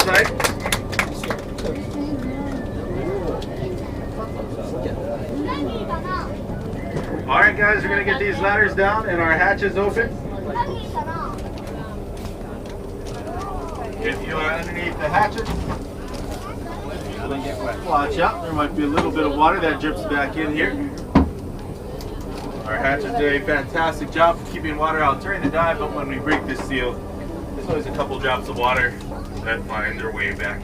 side. Alright guys, we're going to get these ladders down and our hatches open. If you are underneath the hatches, watch out, there might be a little bit of water that drips back in here. Our hatches do a fantastic job of keeping water out during the dive, but when we break this seal, there's always a couple drops of water that find their way back.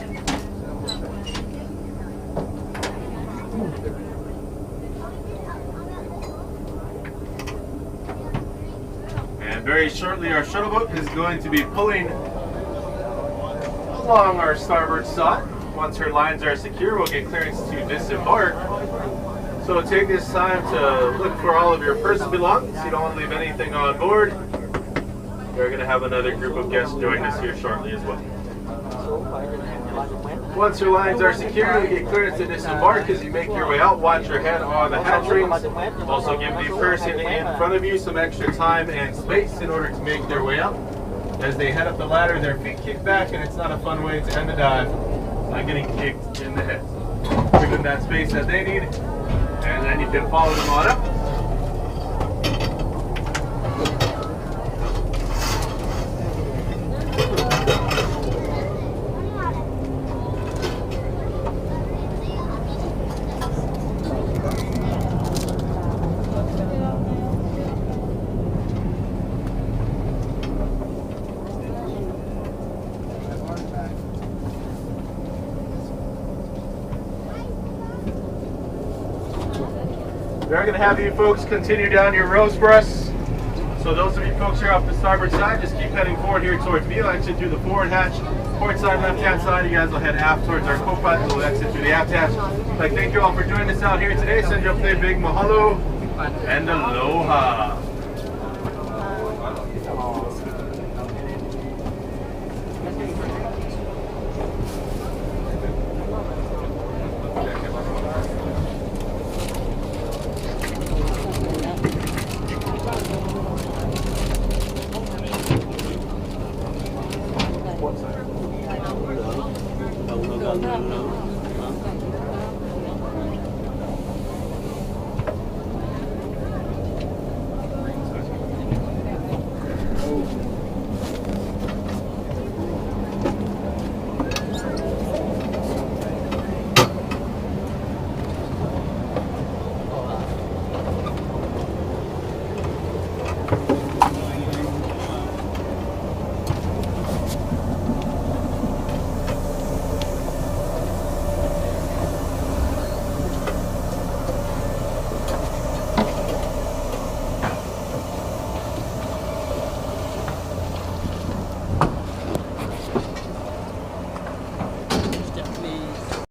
And very shortly our shuttle boat is going to be pulling along our starboard side. Once her lines are secure, we'll get clearance to disembark. So take this time to look for all of your personal belongings. You don't want to leave anything on board. We're going to have another group of guests join us here shortly as well. Once your lines are secure, you get clearance to disembark. As you make your way out, watch your head on the hatch rings. Also give the person in front of you some extra time and space in order to make their way out. As they head up the ladder, their feet kick back, and it's not a fun way to end the dive by getting kicked in the head. Give them that space that they need, and then you can follow them on up. We're going to have you folks continue down your rows for us. So those of you folks here off the starboard side, just keep heading forward here towards me. I'll exit through the forward hatch. Port side, left-hand side, you guys will head aft towards our co-pilot. We'll exit through the aft hatch. I'd like to thank you all for joining us out here today. Send you up a big mahalo and aloha. No.